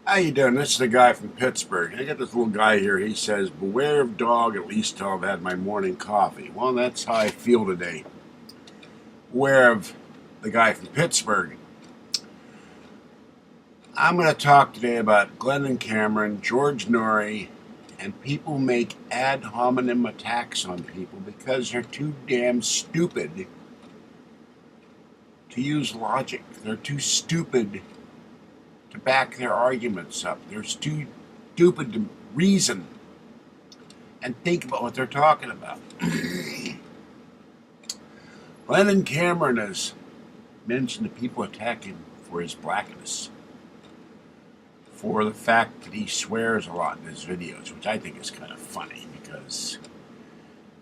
How you doing? This is the guy from Pittsburgh. I got this little guy here. He says, beware of dog, at least till I've had my morning coffee. Well, that's how I feel today. Beware of the guy from Pittsburgh. I'm going to talk today about Glendon Cameron, George Noory, and people who make ad hominem attacks on people because they're too damn stupid to use logic. They're too stupid to back their arguments up. They're too stupid to reason and think about what they're talking about. Glendon Cameron has mentioned that people attack him for his blackness, for the fact that he swears a lot in his videos, which I think is kind of funny because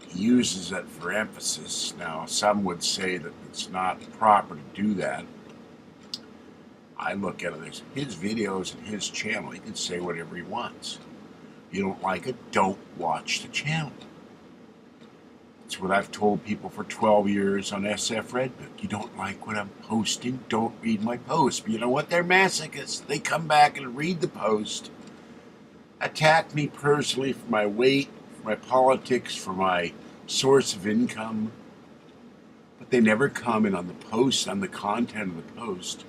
he uses it for emphasis. Now, some would say that it's not proper to do that. I look at it as his videos and his channel. He can say whatever he wants. If you don't like it, don't watch the channel. It's what I've told people for 12 years on SF Redbook. You don't like what I'm posting, don't read my post. But you know what? They're masochists. They come back and read the post, attack me personally for my weight, for my politics, for my source of income. But they never comment on the post, on the content of the post,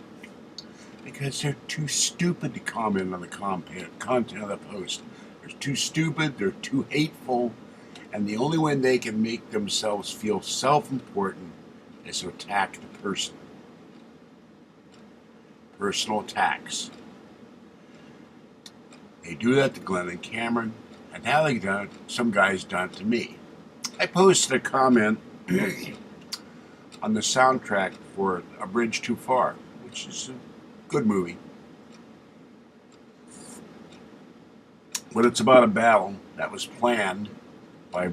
because they're too stupid to comment on the content of the post. They're too stupid, they're too hateful, and the only way they can make themselves feel self-important is to attack the person. Personal attacks. They do that to Glendon Cameron, and now they've done it, some guy's done it to me. I posted a comment on the soundtrack for A Bridge Too Far, which is a good movie. But it's about a battle that was planned by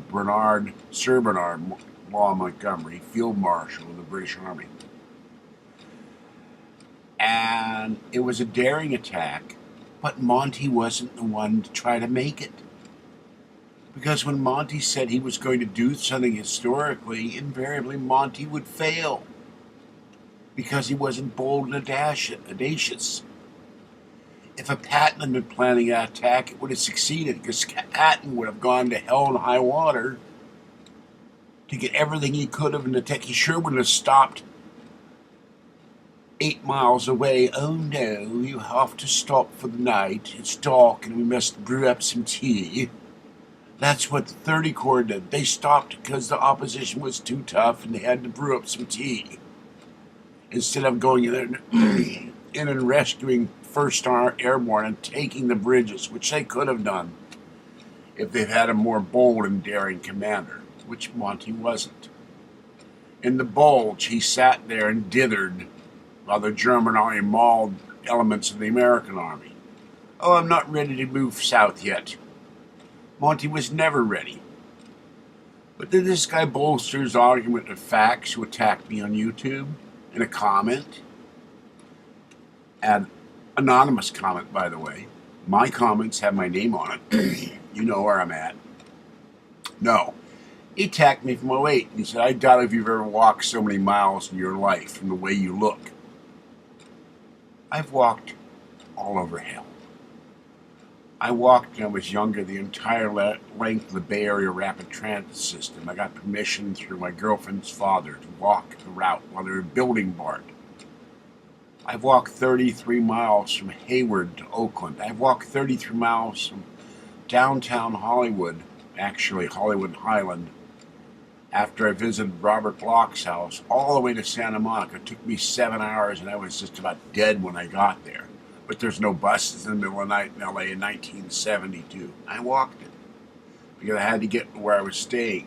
Sir Bernard Law Montgomery, Field Marshal of the British Army. And it was a daring attack, but Monty wasn't the one to try to make it. Because when Monty said he was going to do something historically, invariably Monty would fail. Because he wasn't bold and audacious. If a Patton had been planning an attack, it would have succeeded, because Patton would have gone to hell and high water to get everything he could have in the attack. He sure wouldn't have stopped 8 miles away. Oh no, you have to stop for the night. It's dark and we must brew up some tea. That's what the 30 Corps did. They stopped because the opposition was too tough and they had to brew up some tea, instead of going in and rescuing 1st Airborne and taking the bridges, which they could have done if they'd had a more bold and daring commander, which Monty wasn't. In the Bulge, he sat there and dithered while the German army mauled elements of the American army. Oh, I'm not ready to move south yet. Monty was never ready. But then this guy bolsters argument of facts who attacked me on YouTube in a comment. An anonymous comment, by the way. My comments have my name on it. You know where I'm at. No. He attacked me for my weight. He said, I doubt if you've ever walked so many miles in your life from the way you look. I've walked all over hell. I walked when I was younger the entire length of the Bay Area Rapid Transit System. I got permission through my girlfriend's father to walk the route while they were building BART. I've walked 33 miles from Hayward to Oakland. I've walked 33 miles from downtown Hollywood, actually Hollywood and Highland, after I visited Robert Bloch's house, all the way to Santa Monica. It took me 7 hours and I was just about dead when I got there. But there's no buses in the middle of the night in LA in 1972. I walked it because I had to get to where I was staying.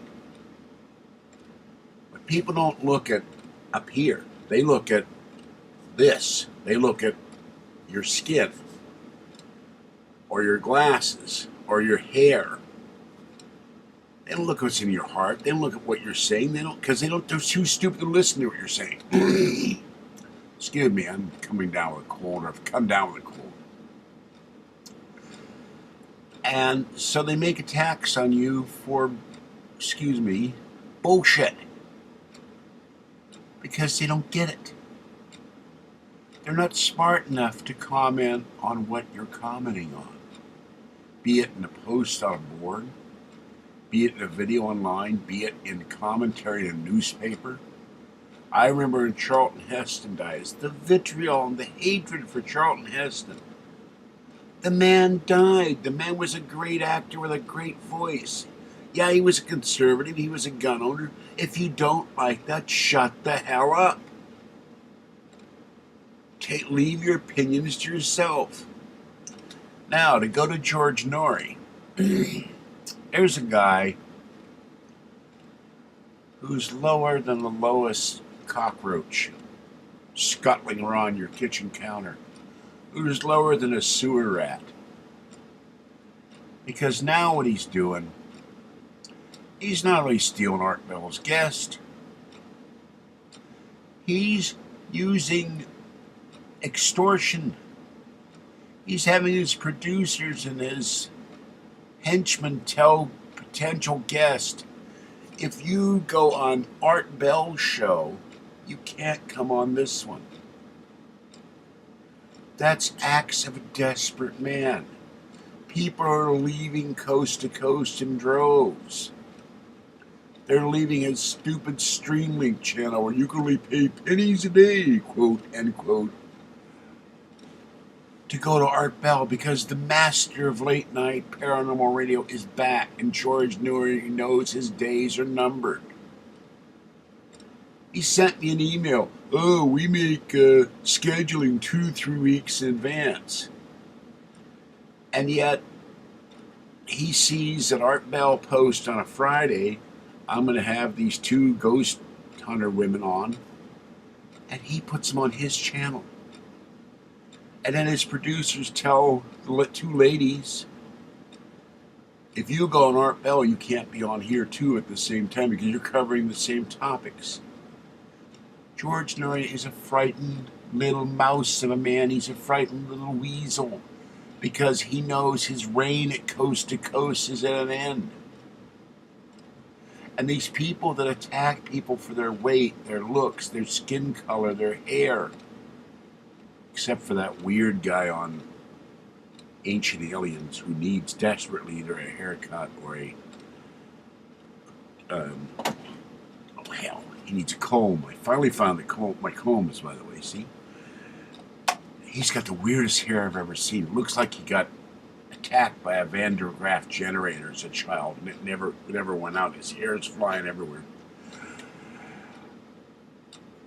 But people don't look at up here. They look at this. They look at your skin, or your glasses, or your hair. They don't look what's in your heart. They don't look at what you're saying. They're too stupid to listen to what you're saying. Excuse me, I'm coming down with a cold, or I've come down with a cold. And so they make attacks on you for, excuse me, bullshit. Because they don't get it. They're not smart enough to comment on what you're commenting on. Be it in a post on a board, be it in a video online, be it in commentary in a newspaper. I remember when Charlton Heston dies, the vitriol and the hatred for Charlton Heston. The man died. The man was a great actor with a great voice. Yeah, he was a conservative. He was a gun owner. If you don't like that, shut the hell up. Leave your opinions to yourself. Now, to go to George Noory. There's a guy who's lower than the lowest cockroach scuttling around your kitchen counter, who's lower than a sewer rat. Because now what he's doing, he's not only stealing Art Bell's guest, he's using extortion. He's having his producers and his henchmen tell potential guests, if you go on Art Bell's show, you can't come on this one. That's acts of a desperate man. People are leaving coast to coast in droves. They're leaving his stupid Streamlink channel where you can only pay pennies a day, quote, end quote, to go to Art Bell because the master of late night paranormal radio is back and George Noory knows his days are numbered. He sent me an email. Oh, we make scheduling 2-3 weeks in advance. And yet, he sees that Art Bell post on a Friday, I'm going to have these 2 ghost hunter women on, and he puts them on his channel. And then his producers tell the 2 ladies, if you go on Art Bell, you can't be on here too at the same time because you're covering the same topics. George Noory is a frightened little mouse of a man. He's a frightened little weasel because he knows his reign at coast to coast is at an end. And these people that attack people for their weight, their looks, their skin color, their hair, except for that weird guy on Ancient Aliens who needs desperately either a haircut or a he needs a comb. I finally found the comb. My combs, by the way. See, he's got the weirdest hair I've ever seen. It looks like he got attacked by a Van der Graaf generator as a child, and it never went out. His hair is flying everywhere.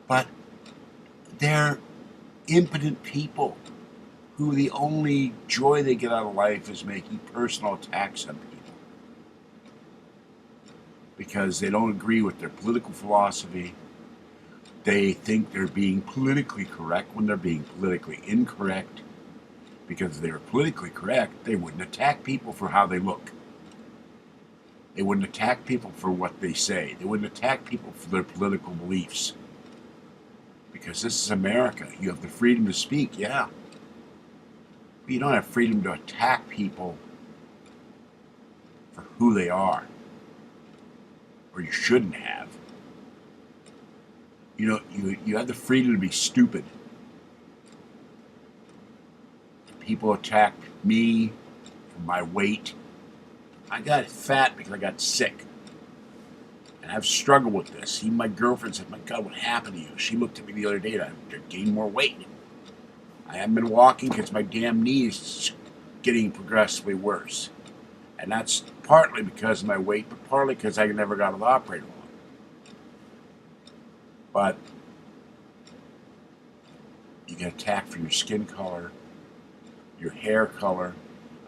But they're impotent people who the only joy they get out of life is making personal attacks on people because they don't agree with their political philosophy. They think they're being politically correct when they're being politically incorrect, because if they were politically correct, they wouldn't attack people for how they look. They wouldn't attack people for what they say. They wouldn't attack people for their political beliefs. Because this is America. You have the freedom to speak, yeah. But you don't have freedom to attack people for who they are. Or you shouldn't have. You know, you have the freedom to be stupid. People attack me for my weight. I got fat because I got sick. And I've struggled with this. Even my girlfriend said, my God, what happened to you? She looked at me the other day and I gained more weight. I haven't been walking because my damn knee is getting progressively worse. And that's partly because of my weight, but partly because I never got to the operating room. But you get attacked for your skin color, your hair color.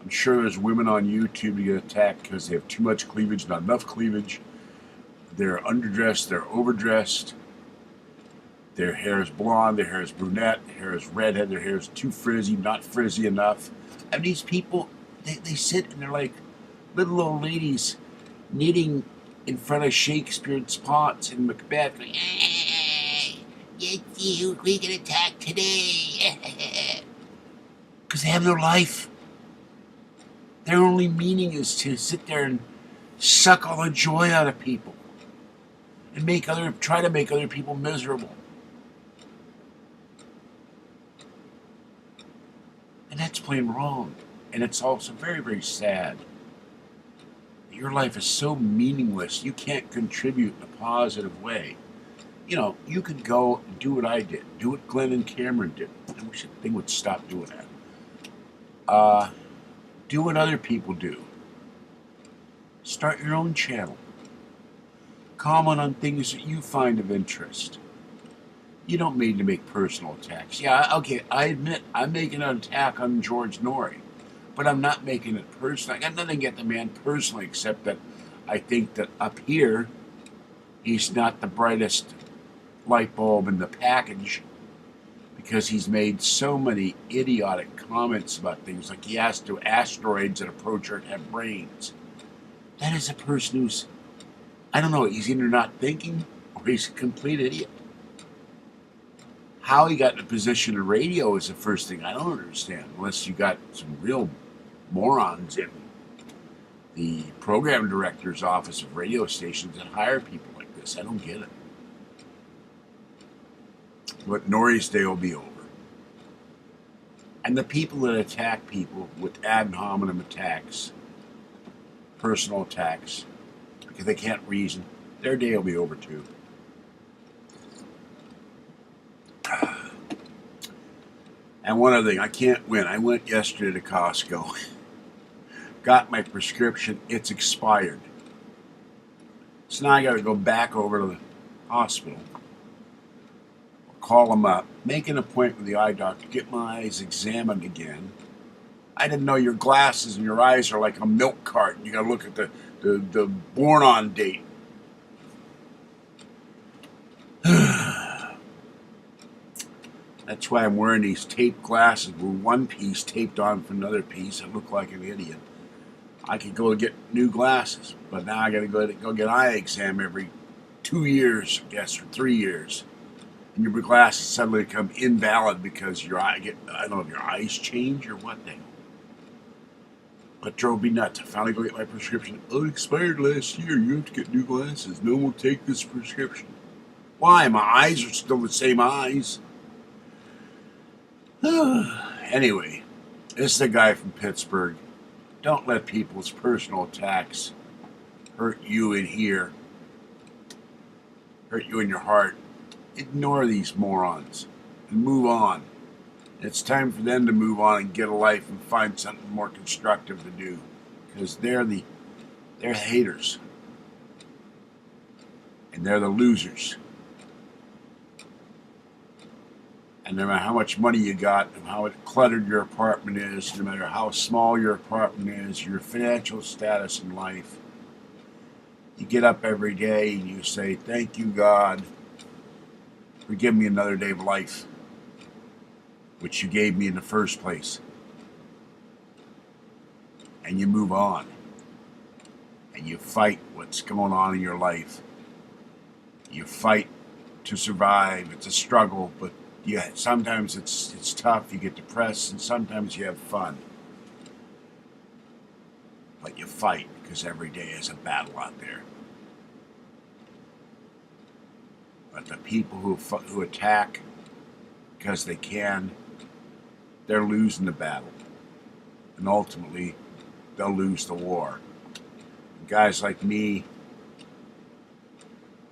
I'm sure there's women on YouTube who get attacked because they have too much cleavage, not enough cleavage. They're underdressed, they're overdressed. Their hair is blonde, their hair is brunette, their hair is redhead, their hair is too frizzy, not frizzy enough. And these people, they sit and they're like little old ladies knitting in front of Shakespeare's pots in Macbeth. Like, it's you, we can attack today. Because they have no life. Their only meaning is to sit there and suck all the joy out of people and try to make other people miserable. plain wrong. And it's also very, very sad. Your life is so meaningless. You can't contribute in a positive way. You know, you could go and do what I did. Do what Glendon Cameron did. I wish they would stop doing that. Do what other people do. Start your own channel. Comment on things that you find of interest. You don't mean to make personal attacks. Yeah, okay, I admit I'm making an attack on George Noory, but I'm not making it personal. I got nothing against the man personally, except that I think that up here, he's not the brightest light bulb in the package, because he's made so many idiotic comments about things like he asked do asteroids that approach Earth have brains. That is a person who's, I don't know, he's either not thinking or he's a complete idiot. How he got in a position in radio is the first thing I don't understand, unless you got some real morons in the program director's office of radio stations that hire people like this. I don't get it. But Noory's day will be over. And the people that attack people with ad hominem attacks, personal attacks, because they can't reason, their day will be over too. And one other thing, I can't win. I went yesterday to Costco, got my prescription, it's expired. So now I got to go back over to the hospital, call them up, make an appointment with the eye doctor, get my eyes examined again. I didn't know your glasses and your eyes are like a milk carton. You got to look at the born-on date. That's why I'm wearing these taped glasses with one piece taped on for another piece. I look like an idiot. I could go get new glasses, but now I got to go get an eye exam every 2 years, I guess, or 3 years. And your glasses suddenly become invalid because your eye I don't know if your eyes change or what they. But drove me nuts. I finally go get my prescription. Oh, it expired last year. You have to get new glasses. No one will take this prescription. Why? My eyes are still the same eyes. Anyway, this is the guy from Pittsburgh. Don't let people's personal attacks hurt you in here, hurt you in your heart. Ignore these morons and move on. It's time for them to move on and get a life and find something more constructive to do, because they're haters and they're the losers. And no matter how much money you got, and how cluttered your apartment is, no matter how small your apartment is, your financial status in life, you get up every day and you say, thank you, God, for giving me another day of life, which you gave me in the first place. And you move on. And you fight what's going on in your life. You fight to survive. It's a struggle, but yeah, sometimes it's tough. You get depressed, and sometimes you have fun. But you fight, because every day is a battle out there. But the people who attack because they can, they're losing the battle. And ultimately, they'll lose the war. And guys like me,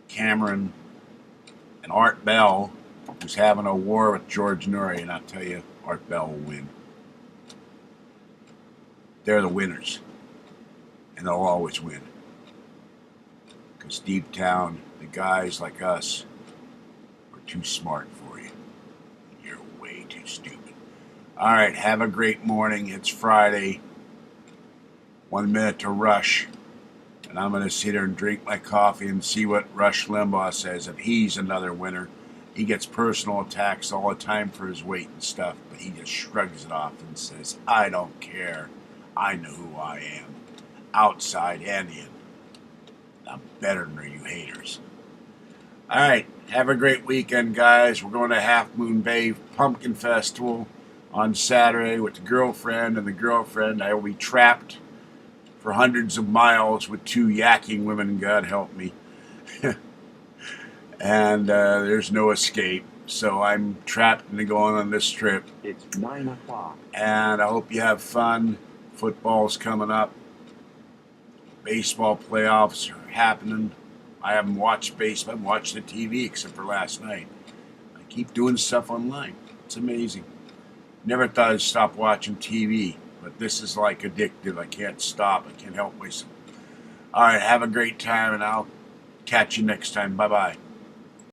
Cameron, and Art Bell, who's having a war with George Noory, and I'll tell you, Art Bell will win. They're the winners. And they'll always win. Because deep down, the guys like us are too smart for you. You're way too stupid. All right, have a great morning. It's Friday. 1 minute to Rush. And I'm going to sit here and drink my coffee and see what Rush Limbaugh says. If he's another winner, he gets personal attacks all the time for his weight and stuff, but he just shrugs it off and says, I don't care. I know who I am. Outside and in. I'm better than you haters. All right, have a great weekend, guys. We're going to Half Moon Bay Pumpkin Festival on Saturday with the girlfriend and the girlfriend. I will be trapped for hundreds of miles with 2 yakking women, God help me. And there's no escape. So I'm trapped into going on this trip. It's 9 o'clock. And I hope you have fun. Football's coming up. Baseball playoffs are happening. I haven't watched baseball. I haven't watched the TV except for last night. I keep doing stuff online. It's amazing. Never thought I'd stop watching TV, but this is like addictive. I can't stop. I can't help myself. All right, have a great time, and I'll catch you next time. Bye-bye.